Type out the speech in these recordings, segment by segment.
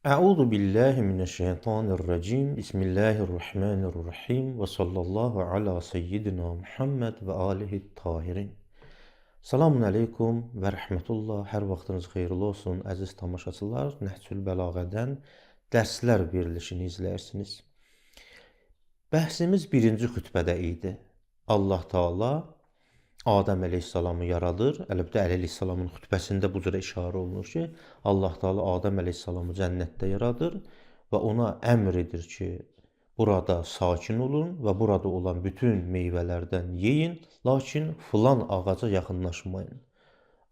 Euzu billahi mineşşeytanirracim. Bismillahirrahmanirrahim ve sallallahu ala seyyidina Muhammed ve alihi tahirin. Selamun aleyküm və rəhmətullah. Hər vaxtınız xeyirli olsun, əziz tamaşaçılar. Nəhcül Bəlağədən dərslər verilişini izləyirsiniz. Bəhsimiz birinci xütbədə idi. Allah Taala Adəm əleyhissalamı yaradır. Əlbəttə Əli əleyhissalamın xutbəsində bu cürə işarə olunur ki, Allah Taala Adəm əleyhissalamı cənnətdə yaradır və ona əmr edir ki, burada sakin olun və burada olan bütün meyvələrdən yeyin, lakin filan ağaca yaxınlaşmayın.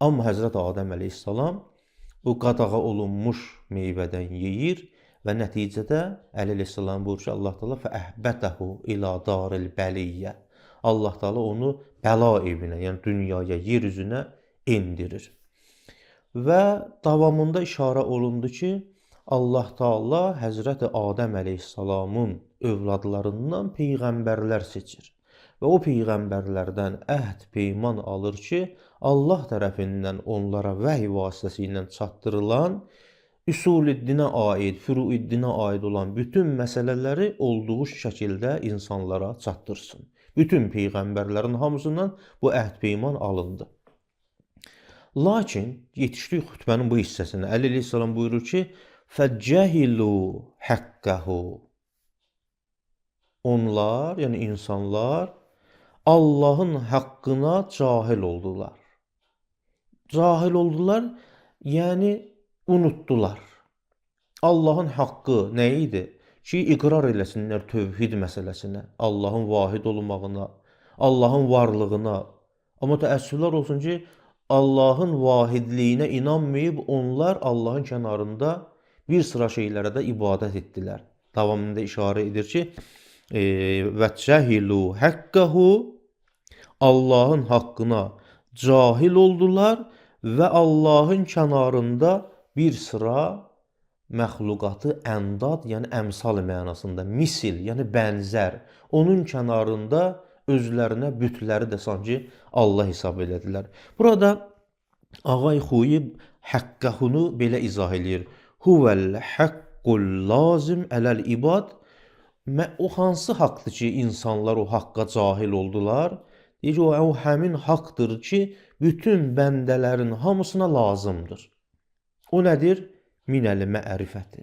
Amma Həzrət Adəm əleyhissalam o qadağa olunmuş meyvədən yeyir və nəticədə Əli əleyhissalam buyurur ki, Allah Taala fəəhbətəhu ilə daril bəliyyə. Allah Taala onu bəla evinə, yəni dünyaya, yer üzünə endirir. Və davamında işarə olundu ki, Allah Taala Həzrəti Adəm əleyhissalamın övladlarından peyğəmbərlər seçir. Və o peyğəmbərlərdən əhd peyman alır ki, Allah tərəfindən onlara vəhy vasitəsilə çatdırılan üsul-i-dinə aid, furu-i-dinə aid olan bütün məsələləri olduğu şəkildə insanlara çatdırsın. Bütün peyğəmbərlərin hamısından bu əhd peyman alındı. Lakin yetişdik xütbənin bu hissəsinə. Əli əleyhissalam buyurur ki, fəcəhilu haqqahu. Onlar, yəni insanlar Allahın haqqına cahil oldular. Cahil oldular, yəni unutdular. Allahın haqqı nə idi? Ki, iqrar eləsinlər tövhid məsələsinə, Allahın vahid olmağına, Allahın varlığına. Amma təəssüflər olsun ki, Allahın vahidliyinə inanmayıb, onlar Allahın kənarında bir sıra şeylərə də ibadət etdilər. Davamında işarə edir ki, vəccəhilu haqqahu, Allahın haqqına cahil oldular və Allahın kənarında bir sıra məxluqatı əndad, yəni əmsal mənasında, misil, yəni bənzər, onun kənarında özlərinə bütləri də sanki Allah hesab elədilər. Burada Ağay Xuyib haqqahunu belə izah edir. Huvəl haqqul lazim ələl ibad. O hansı haqdır ki, insanlar o haqqa cahil oldular? Deyir ki, o həmin haqdır ki, bütün bəndələrin hamısına lazımdır. O nədir? Minəl mərifəti.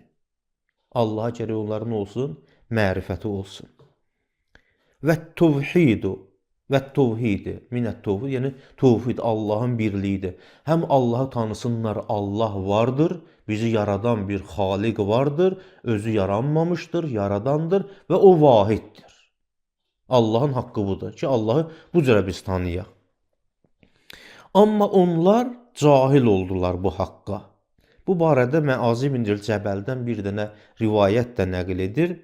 Allaha gərək onların olsun, mərifəti olsun. Və tövhidu. Və tövhidi. Minət tövhid, yəni tövhid, Allahın birliyidir. Həm Allahı tanısınlar, Allah vardır, bizi yaradan bir xaliq vardır, özü yaranmamışdır, yaradandır və o vahiddir. Allahın haqqı budur ki, Allahı bu cürə biz tanıyaq. Amma onlar cahil oldular bu haqqa. Bu barədə Məazi ibn Cəbəldən bir dənə rivayət də nəql edir.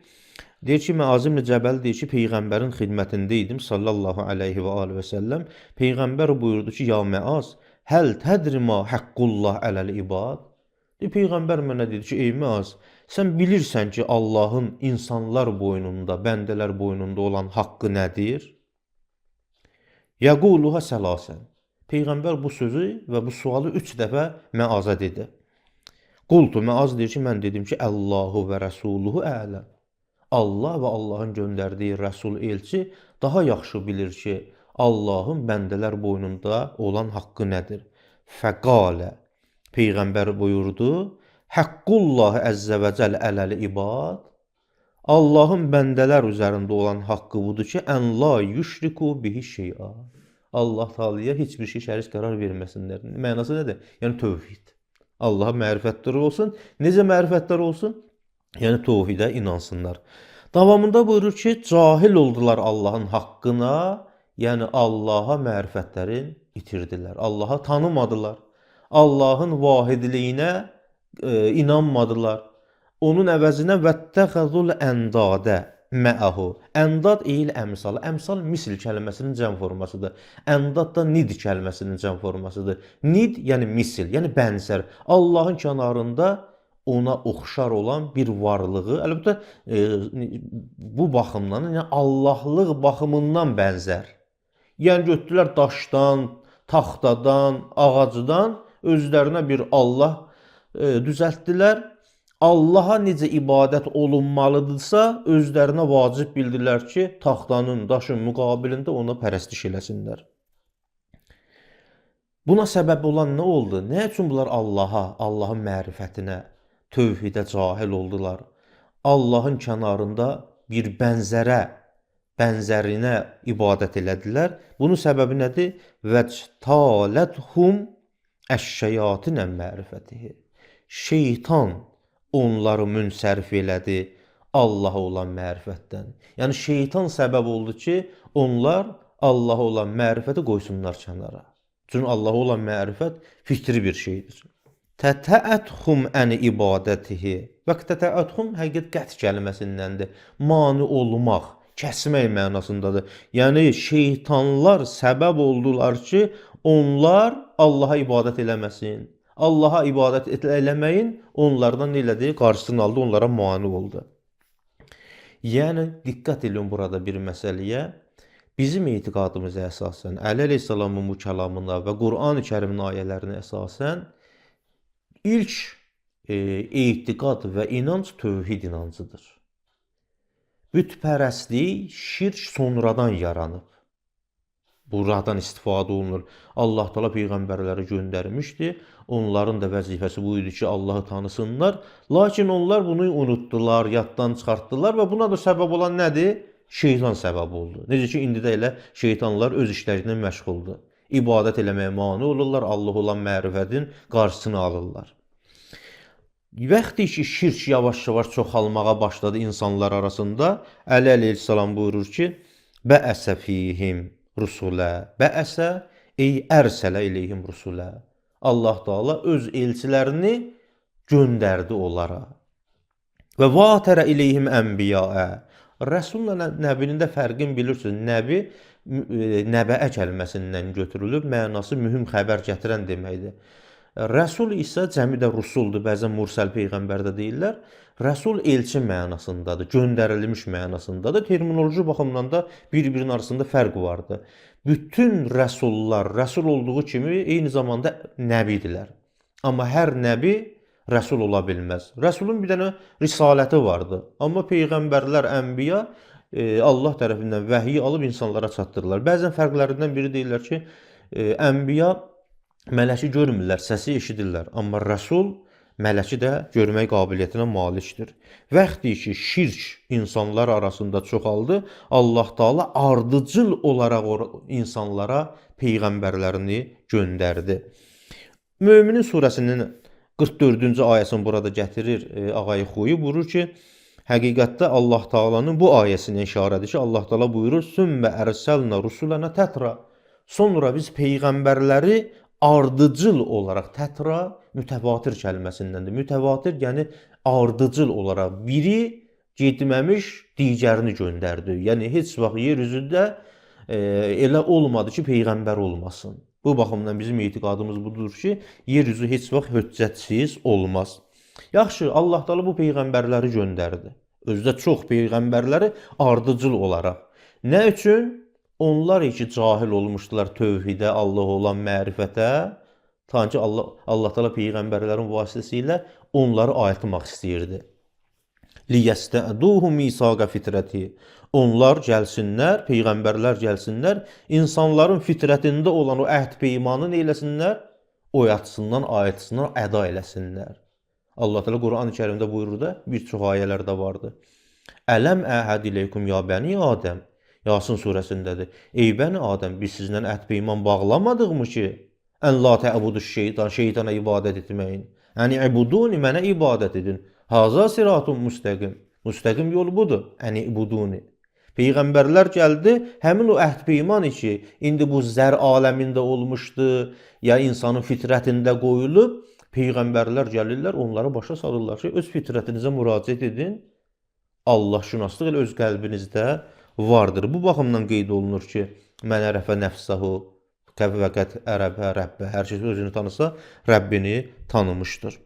Deyir ki, Məazi ibn Cəbəl deyir ki, Peyğəmbərin xidmətində idim sallallahu aleyhi və aleyhi və səlləm. Peyğəmbər buyurdu ki, ya Məaz, həl tədri ma haqqullah ələl ibad? Peyğəmbər mənə dedi ki, ey Məaz, sən bilirsən ki, Allahın insanlar boynunda, bəndələr boynunda olan haqqı nədir? Yəquluha səlasən. Peyğəmbər bu sözü və bu sualı 3 dəfə Məaza dedi. Qultu, Məaz deyir ki, mən dedim ki, Allahu və Rəsuluhu ələm. Allah və Allahın göndərdiyi Rəsul elçi daha yaxşı bilir ki, Allahın bəndələr boynunda olan haqqı nədir? Fəqalə, Peyğəmbər buyurdu, Həqqullahi əzzə və cəl ələl ibad. Allahın bəndələr üzərində olan haqqı budur ki, ən la yüşriku bihi şey'a. Allah Teala'ya heç bir şey şərik qərar verməsinlər. Mənası nədir? Yəni tövhid. Allaha mərifətləri olsun. Necə mərifətləri olsun? Yəni tövhidə inansınlar. Davamında buyurur ki, cahil oldular Allahın haqqına, yəni Allaha mərifətlərini itirdilər. Allaha tanımadılar. Allahın vahidliyinə inanmadılar. Onun əvəzinə vəttəxəzul əndadə məəhu. Əndad eyl əmsal. Əmsal misil kəlməsinin cəm formasıdır. Əndad da nid kəlməsinin cəm formasıdır. Nid yəni misil, yəni bənzər. Allahın kənarında ona oxşar olan bir varlığı, əlbəttə bu baxımdan, yəni Allahlıq baxımından bənzər. Yəni götürdülər daşdan, taxtadan, ağacdan özlərinə bir Allah düzəltdilər Allaha necə ibadət olunmalıdırsa, özlərinə vacib bildirlər ki, taxtanın, daşın müqabilində ona pərəstiş eləsinlər. Buna səbəb olan nə oldu? Nə üçün bunlar Allaha, Allahın mərifətinə, tövhidə cahil oldular? Allahın kənarında bir bənzərinə ibadət elədilər. Bunun səbəbi nədir? Vəctalədhum əşşəyatinə mərifətihi. Şeytan onları münsərif elədi Allaha olan mərifətdən. Yəni şeytan səbəb oldu ki, onlar Allaha olan mərifəti qoysunlar kənara. Çünki Allaha olan mərifət fitri bir şeydir. Tətəəthum ən ibadətihi. Və tətəəthum həqiqət qət kəlməsindəndir. Mani olmaq, kəsmək mənasındadır. Yəni şeytanlar səbəb oldular ki, onlar Allaha ibadət eləməsin. Allaha ibadət eləməyin onlardan nə elədi? Qarşısını aldı, onlara mani oldu. Yəni diqqət edin burada bir məsələyə. Bizim etiqadımıza əsasən, Əli əleyhissalamın bu kəlamına və Qur'an-ı Kərimin ayələrinə əsasən ilk etiqad və inanc tövhid inancıdır. Bütpərəstlik, şirk sonradan yaranıb. Buradan istifadə olunur. Allah Teala peyğəmbərləri göndərmişdi. Onların da vəzifəsi bu idi ki, Allahı tanısınlar. Lakin onlar bunu unutdular, yaddan çıxartdılar və buna da səbəb olan nədir? Şeytan səbəb oldu. Necə ki, indi də elə şeytanlar öz işlərindən məşğuldur. İbadət eləməyə mane olurlar, Allah olan mərifətin qarşısını alırlar. Vaxtı ki, şirk yavaş-yavaş çoxalmağa başladı insanlar arasında, Əli əleyhissalam buyurur ki, bəəsə fihim rusulə, bəəsə ey ərsələ iləyhim rusulə. Allah Teala öz elçilərini göndərdi onlara. Və vatərə iləyhim ənbiyaə. Rəsulla nəbinin də fərqini bilirsiniz. Nəbi nəbəə kəlməsindən götürülüb, mənası mühüm xəbər gətirən deməkdir. Rəsul isə cəmidə rusuldur, bəzən mursəl peyğəmbər də deyirlər. Rəsul elçi mənasındadır, göndərilmiş mənasındadır. Terminoloji baxımdan da bir-birinin arasında fərq vardır. Bütün rəsullar rəsul olduğu kimi eyni zamanda nəbidirlər. Amma hər nəbi rəsul ola bilməz. Rəsulun bir dənə risaləti vardı. Amma peyğəmbərlər, ənbiya Allah tərəfindən vəhyi alıb insanlara çatdırırlar. Bəzən fərqlərindən biri deyirlər ki, ənbiya mələki görmürlər, səsi eşidirlər. Amma rəsul mələki də görmək qabiliyyətinə malikdir. Vaxtı ki, şirk insanlar arasında çoxaldı, Allah Teala ardıcıl olaraq insanlara peyğəmbərlərini göndərdi. Möminin surəsinin 44-cü ayəsini burada gətirir Ağay Xuyu, buyurur ki, həqiqətdə Allah Teala'nın bu ayəsinə işarədir ki, Allah Teala buyurur, Sümmə ərsəlnə rusulənə tətra. Sonra biz peyğəmbərləri ardıcıl olaraq, tətra mütəvatir kəlməsindəndir. Mütəvatir, yəni ardıcıl olaraq biri getməmiş digərini göndərdi. Yəni heç vaxt yer üzündə elə olmadı ki, peyğəmbər olmasın. Bu baxımdan bizim etiqadımız budur ki, yer üzü heç vaxt höccətsiz olmaz. Yaxşı, Allah Teala bu peyğəmbərləri göndərdi. Özdə çox peyğəmbərləri ardıcıl olaraq. Nə üçün? Onlar ki, cahil olmuşdular tövhidə, Allah olan mərifətə. Sanki Allah Teala peyğəmbərlərin vasitəsilə onları ayıltmaq istəyirdi. Liyəstəduhu misaqa fitrəti. Onlar gəlsinlər, peyğəmbərlər gəlsinlər, insanların fitrətində olan o əhd peymanı eləsinlər, oyatsınlar, ayətsınlar, əda eləsinlər. Allah Teala Qur'an-ı Kərimdə buyurur da, bir çox ayələrdə vardır. Ələm əhəd iləykum ya bəni Adəm. Yasin surəsindədir. Ey bəni Adəm, biz sizlə əhd peyman bağlamadığmı ki, ən la tə'buduş şeytan, şeytana ibadət etməyin. Yəni, ibuduni, mənə ibadət edin. Haza siratun müstəqim. Müstəqim yol budur. Yəni, ibuduni. Peyğəmbərlər gəldi, həmin o əhd peyman ki, indi bu zər aləmində olmuşdu, ya insanın fitrətində qoyulub, peyğəmbərlər gəlirlər, onları başa salırlar ki, öz fitrətinizə müraciət edin, Allah şünaslıq elə öz qəlbinizdə vardır. Bu baxımdan qeyd olunur ki, mən ərəfə nəfsəhu, qəvvəqət ərəbə rəbbə, hər şey özünü tanısa, Rəbbini tanımışdır.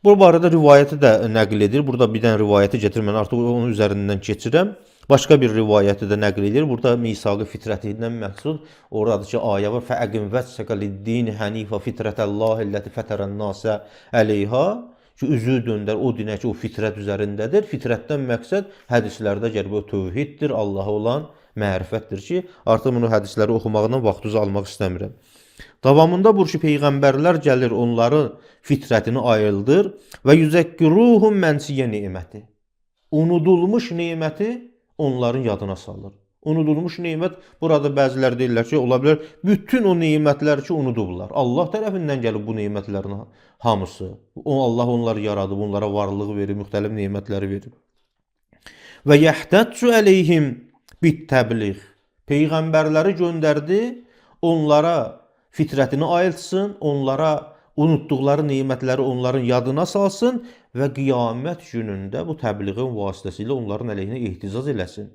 Bu barədə rivayəti də nəql edir. Burada bir dənə rivayəti gətirmən, artıq onun üzərindən keçirəm. Başqa bir rivayəti də nəql edir. Burada misaqı fitrətindən məqsud oradadır ki, ayə var. Fəəqim vəssəqə lid-dini hənifə fitrətəllahi illəti fətərən nasə əleyha. ki üzü döndər o dinə ki, o fitrət üzərindədir. Fitrətdən məqsəd hədislərdə gəlir bu tövhiddir, Allaha olan mərifətdir ki, artıq bunu hədisləri oxumaqdan vaxtınızı almaq istəmirəm. Davamında bu ki, peyğəmbərlər gəlir, onların fitrətini ayıldır və yüzəkkiruhum mənsiyə neməti. Unudulmuş neməti onların yadına salır. Unudulmuş nemət, burada bəzilər deyirlər ki, ola bilər, bütün o nemətləri ki, unudublar. Allah tərəfindən gəlib bu nemətlərin hamısı. Allah onları yaradıb, onlara varlığı verib, müxtəlif nemətləri verib. Və yəhtəccu əleyhim bit-təbliğ. Peyğəmbərləri göndərdi, onlara fitrətini ayıltsın, onlara unutduqları nemətləri onların yadına salsın və qiyamət günündə bu təbliğin vasitəsilə onların əleyhinə ehtizaz eləsin.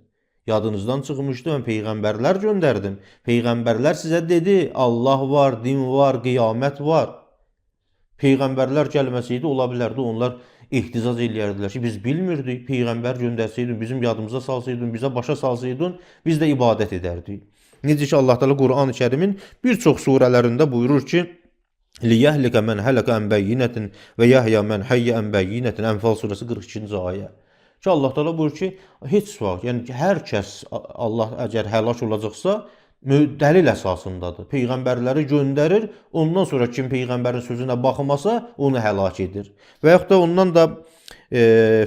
Yadınızdan çıxmışdı, mən peyğəmbərlər göndərdim. Peyğəmbərlər sizə dedi, Allah var, din var, qiyamət var. Peyğəmbərlər gəlməsəydi, ola bilərdi, onlar ehtizaz eləyərdilər ki, biz bilmirdik, peyğəmbər göndərsəydin, bizim yadımıza salsaydın, bizə başa salsaydın, biz də ibadət edərdik. Necə ki, Allah Teala Quran-ı Kərimin bir çox surələrində buyurur ki, لِيَهْلِكَ مَنْ هَلَكَ عَنْ بَيِّنَةٍ وَيَحْيَى مَنْ حَيَّ عَنْ بَيِّنَةٍ Ənfal surəsi 42-ci ayə. Ki, Allah Teala buyurur ki, heç vaxt, yəni ki, hər kəs Allah əgər həlak olacaqsa, dəlil əsasındadır. Peyğəmbərləri göndərir, ondan sonra kim peyğəmbərin sözünə baxmasa, onu həlak edir. Və yaxud da ondan da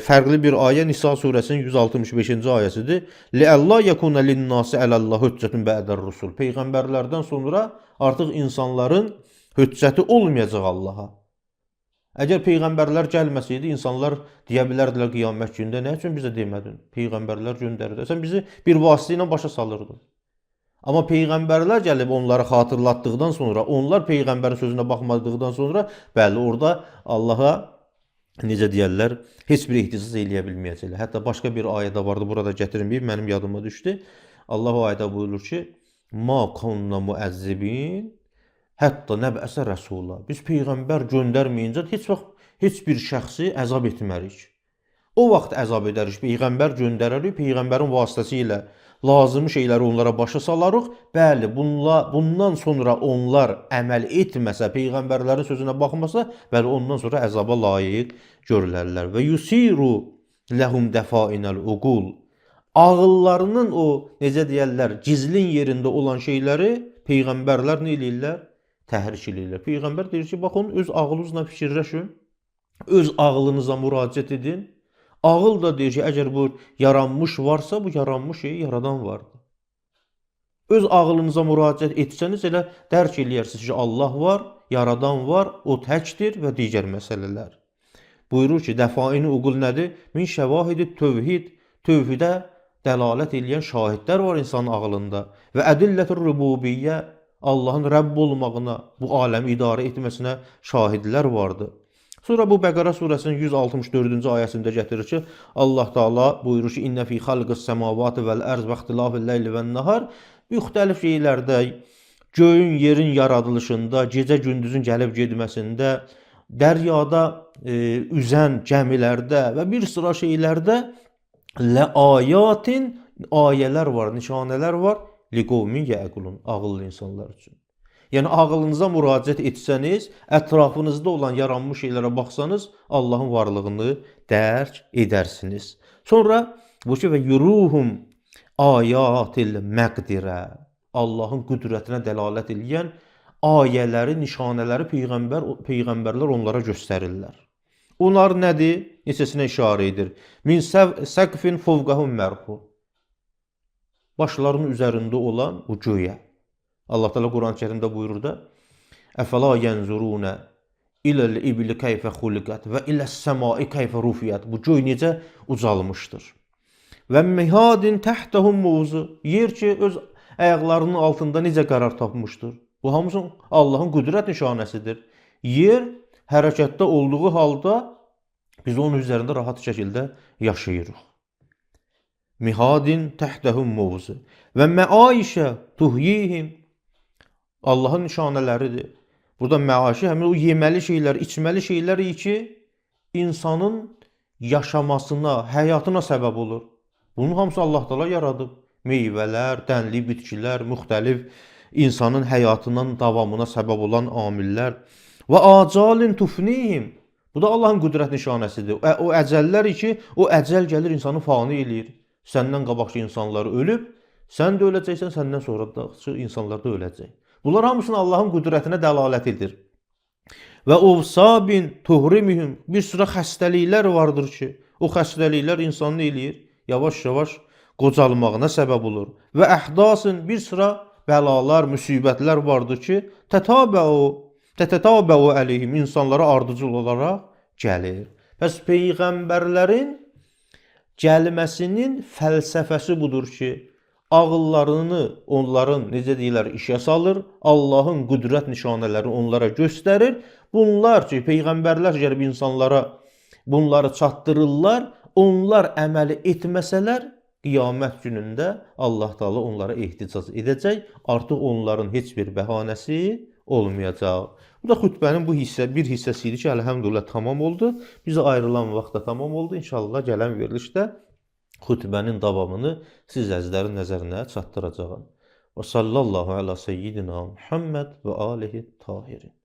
fərqli bir ayə Nisa surəsinin 165-ci ayəsidir. لِأَلَّا يَكُونَ لِلنَّاسِ عَلَى اللّٰهِ حُجَّةٌ بَعْدَ الرُّسُلِ. Peyğəmbərlərdən sonra artıq insanların hüccəti olmayacaq Allaha. Əgər peyğəmbərlər gəlməsəydi, insanlar deyə bilərdilər qiyamət günündə, nə üçün bizə demədin? Peyğəmbərlər göndərdi. Sən bizi bir vasitə ilə başa salırdın. Amma peyğəmbərlər gəlib onları xatırlatdıqdan sonra, onlar peyğəmbərin sözünə baxmadıqdan sonra, bəli, orada Allaha, necə deyərlər, heç bir ehtizaz eləyə bilməyəcəklər. Hətta başqa bir ayədə vardı, burada gətirməyib, mənim yadıma düşdü. Allah o ayədə buyurur ki, مَا كُنَّ مُعَذِّبِينَ Hətta nəbəsə rəsula. Biz peyğəmbər göndərməyincə heç bir şəxsi əzab etmərik. O vaxt əzab edərik, peyğəmbər göndərərik, peyğəmbərin vasitəsilə lazımi şeyləri onlara başa salarıq. Bəli, bundan sonra onlar əməl etməsə, peyğəmbərlərin sözünə baxmasa, bəli, ondan sonra əzaba layiq görülərlər. Və yusiru ləhum dəfainəl uqul. Ağıllarının o, necə deyərlər, gizlin yerində olan şeyləri peyğəmbərlər nə eləyirlər? Təhrik eləyirlər. Peyğəmbər deyir ki, baxın, öz ağlınızla fikirləşin, öz ağlınıza müraciət edin. Ağıl da deyir ki, əgər bu yaranmış varsa, bu yaranmış şeyi yaradan vardır. Öz ağlınıza müraciət etsəniz, elə dərk eləyərsiniz ki, Allah var, yaradan var, o təkdir və digər məsələlər. Buyurur ki, dəfaini uqul nədir? Min şəvahidi tövhid, tövhidə dəlalət eləyən şahidlər var insanın ağlında. Və ədillətir rububiyyə, Allahın Rəbb olmağına, bu aləmi idarə etməsinə şahidlər vardır. Sonra bu Bəqara surəsinin 164-cü ayəsində gətirir ki, Allah Taala buyurur ki, İnnə fī xalqis səmavati vəl ərz və ixtilafil leyli vən nahar. Müxtəlif şeylərdə, göyün, yerin yaradılışında, gecə gündüzün gəlib getməsində, dəryada üzən gəmilərdə və bir sıra şeylərdə ləayatin ayələr var, nişanələr var. Liqovmin yəqulun, ağıllı insanlar üçün. Yəni, ağlınıza müraciət etsəniz, ətrafınızda olan yaranmış şeylərə baxsanız, Allahın varlığını dərk edərsiniz. Sonra, bu ki, və yuruhum ayatil məqdirə, Allahın qüdrətinə dəlalət eləyən ayələri, nişanələri peyğəmbərlər onlara göstərirlər. Onlar nədir? Neçəsinə işarə edir? Min səqfin fovqahum mərhu. Başlarının üzərində olan bu göyə. Allah Teala Quran-ı Kərimdə buyurur da: "Əfəla yenzuruna iləl ibli keyfə xuliqat və iləs-səmai keyfə rufiyat." Bu göy necə ucalmışdır. Və mihadin təhtəhum muzu. Yer ki öz ayaqlarının altında necə qərar tapmışdır. Bu hamısı Allahın qüdrət nişanəsidir. Yer hərəkətdə olduğu halda biz onun üzərində rahat şəkildə yaşayırıq. Mihadin təhtəhum muzu və məaişə tuhyihim. Allahın nişanələridir. Burada məaşi həmin o yeməli şeylər, içməli şeylər ki, insanın yaşamasına, həyatına səbəb olur. Bunun hamısı Allah Teala yaradıb. Meyvələr, dənli bitkilər, müxtəlif insanın həyatının davamına səbəb olan amillər. Və acalin tufnihim. Bu da Allahın qüdrət nişanəsidir. O əcəllər ki, o əcəl gəlir insanı fani eləyir. Səndən qabaqçı insanlar ölüb, sən də öləcəksən, səndən sonrakı insanlar da öləcək. Bunlar hamısının Allahın qüdrətinə dəlalət edir. Və ovsabin tuhrimihim, bir sıra xəstəliklər vardır ki, o xəstəliklər insanı eləyir, yavaş-yavaş qocalmağına səbəb olur. Və əhdasın, bir sıra bəlalar, müsibətlər vardır ki, tətəbəu əleyhim, insanlara ardıcıl olaraq gəlir. Bəs peyğəmbərlərin gəlməsinin fəlsəfəsi budur ki, ağıllarını onların, necə deyirlər, işə salır, Allahın qüdrət nişanələrini onlara göstərir. Bunlar ki, peyğəmbərlər gəlib insanlara bunları çatdırırlar, onlar əməli etməsələr, qiyamət günündə Allah Taala onlara ehticac edəcək, artıq onların heç bir bəhanəsi olmayacaq. Bu da xutbənin bir hissəsi idi ki, əlhəmdülillah tamam oldu. Bizə ayrılan vaxt da tamam oldu. İnşallah gələn verilişdə xutbənin davamını siz əzizlərin nəzərinə çatdıracağam. Və sallallahu ala seyyidina Muhammed və alihi tahirin.